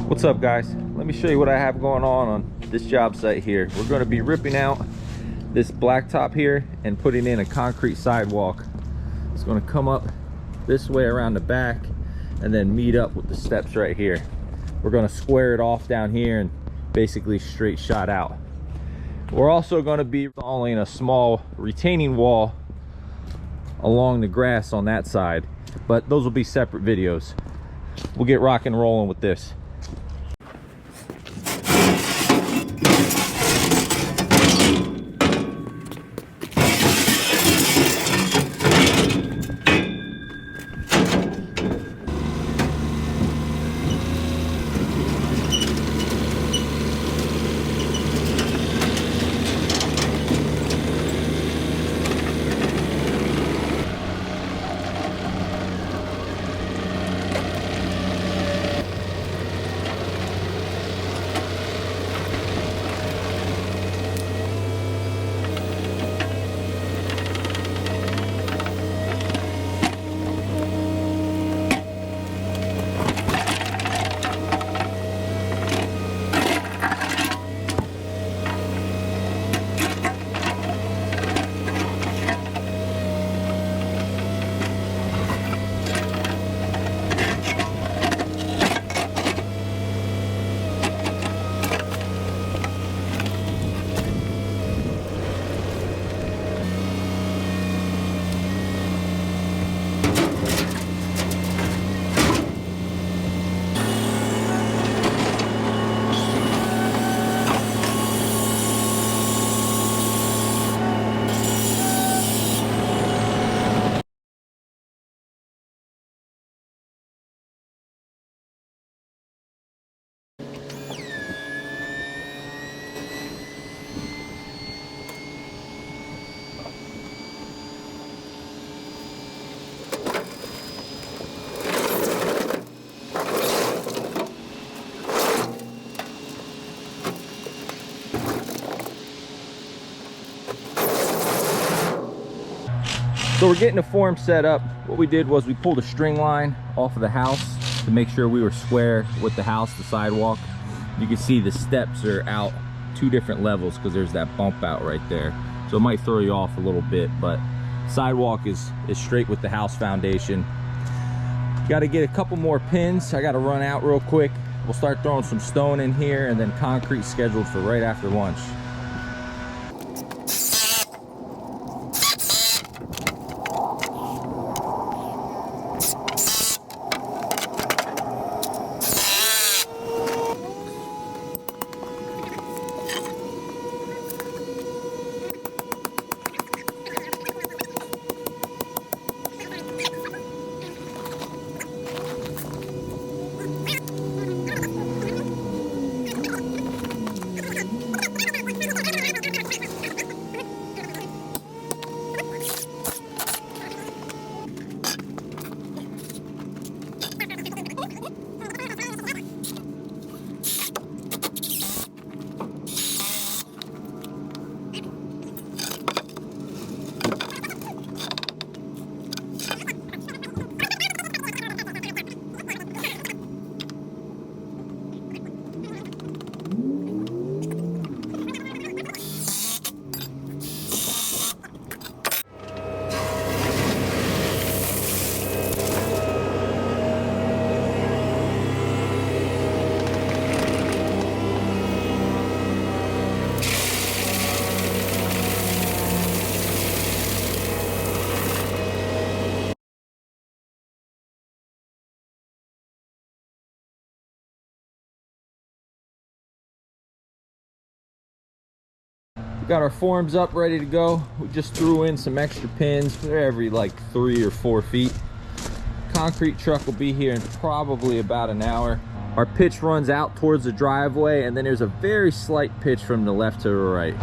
What's up, guys? Let me show you what I have going on this job site here. We're going to be ripping out this blacktop here and putting in a concrete sidewalk. It's going to come up this way around the back and then meet up with the steps right here. We're going to square it off down here and basically straight shot out. We're also going to be installing a small retaining wall along the grass on that side, but those will be separate videos. We'll get rock and rolling with this. So we're getting the form set up. What we did was we pulled a string line off of the house to make sure we were square with the house, the sidewalk. You can see the steps are out 2 different levels because there's that bump out right there. So it might throw you off a little bit, but sidewalk is straight with the house foundation. Got to get a couple more pins. I got to run out real quick. We'll start throwing some stone in here and then concrete scheduled for right after lunch. Got our forms up ready to go. We just threw in some extra pins. They're every like 3 or 4 feet. Concrete truck will be here in probably about an hour. Our pitch runs out towards the driveway, and then there's a very slight pitch from the left to the right.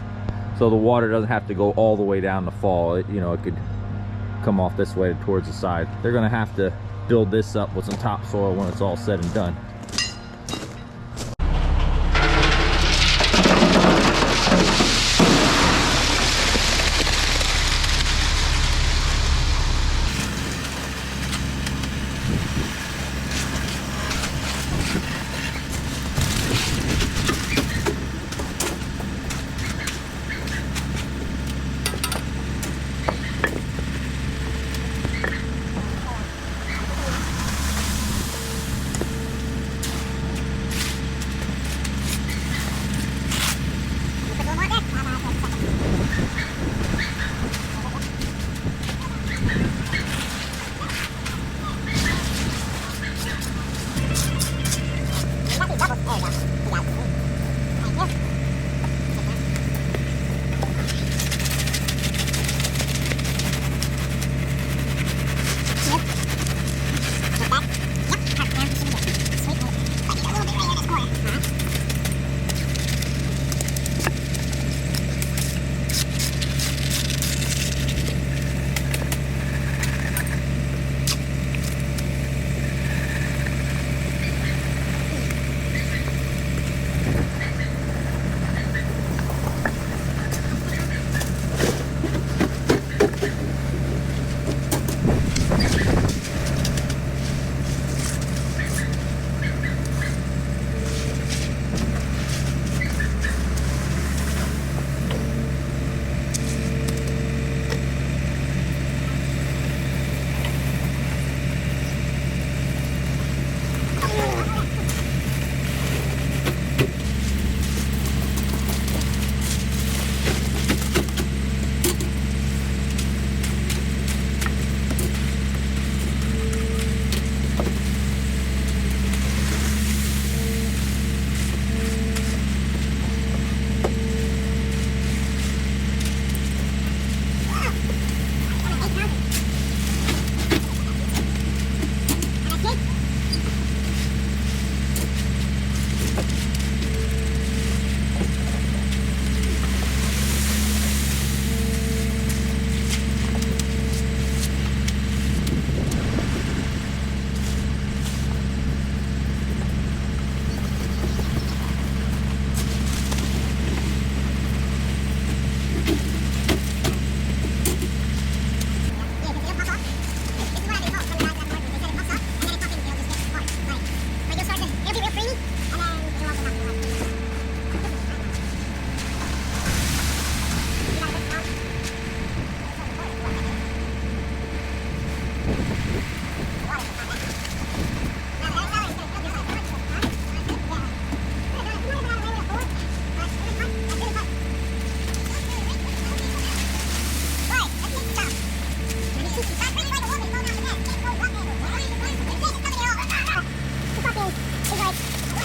So the water doesn't have to go all the way down the fall. It could come off this way towards the side. They're gonna have to build this up with some topsoil when it's all said and done.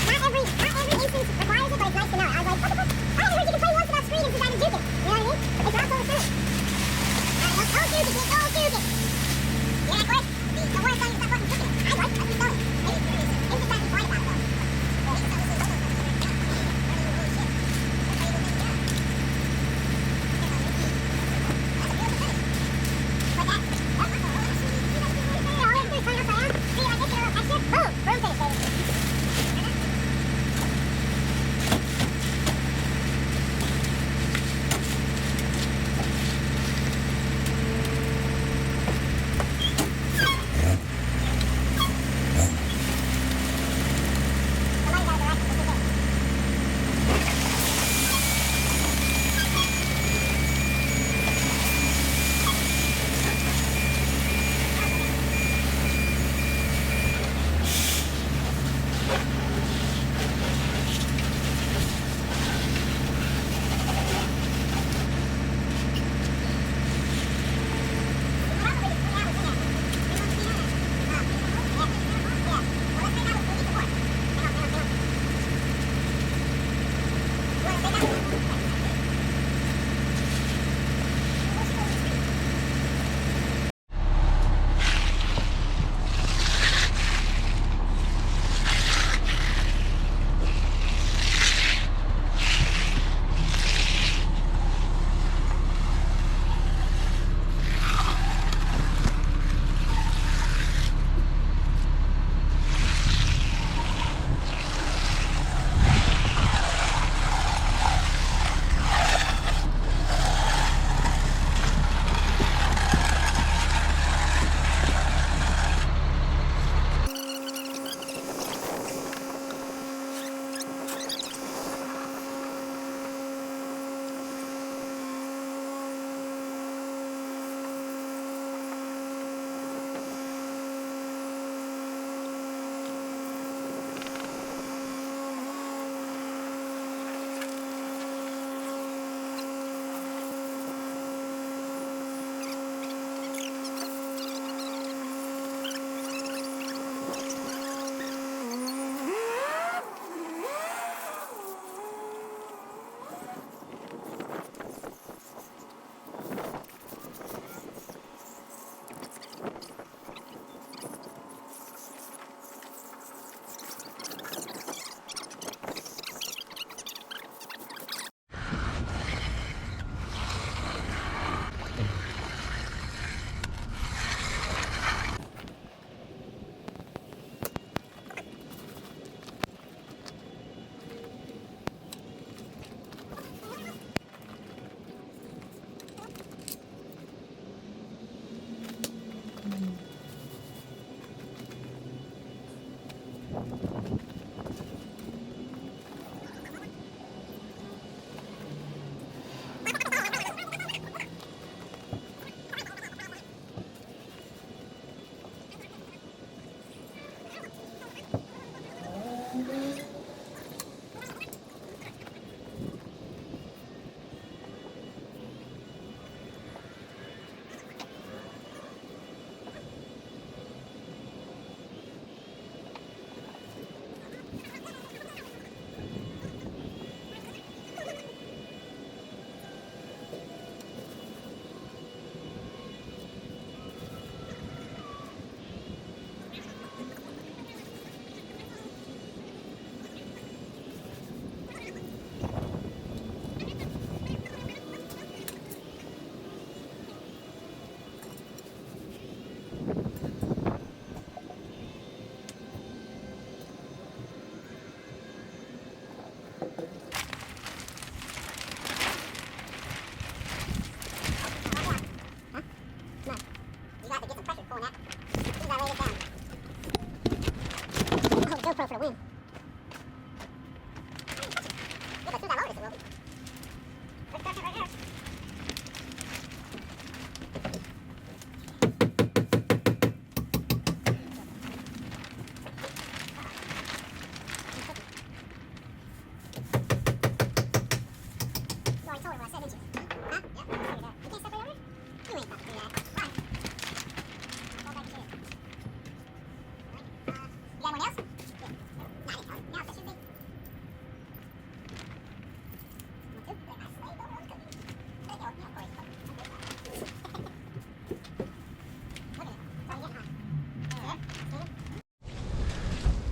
not every instance requires it, but it's nice to know. I was like, what the fuck? I haven't heard you complain once about screening since I've been juking. You know what I mean? It's not so true. Don't juke it, kid. Don't juke it. You hear that, Chris? The word's telling you to stop fucking juking it. I like it. That's what he's telling you. Maybe just trying to be quiet about it, though.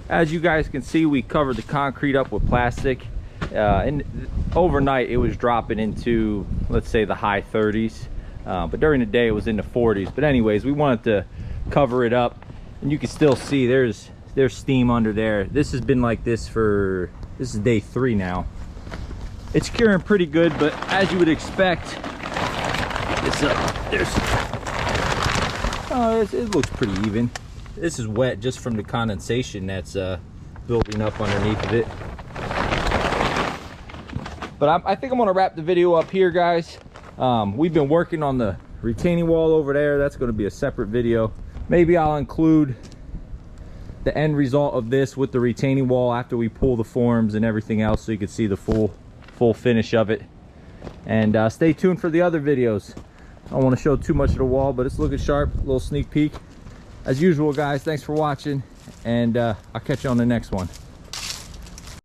As you guys can see, we covered the concrete up with plastic, and overnight it was dropping into, let's say, the high 30s, but during the day it was in the 40s. But anyways, we wanted to cover it up, and you can still see there's steam under there. This has been like this for, this is day 3 now. It's curing pretty good, but as you would expect, it looks pretty even. This is wet just from the condensation that's building up underneath of it. But I think I'm gonna wrap the video up here, guys. We've been working on the retaining wall over there. That's gonna be a separate video. Maybe I'll include the end result of this with the retaining wall after we pull the forms and everything else, so you can see the full finish of it. And stay tuned for the other videos. I don't want to show too much of the wall, but it's looking sharp. A little sneak peek. As usual, guys, thanks for watching, and I'll catch you on the next one.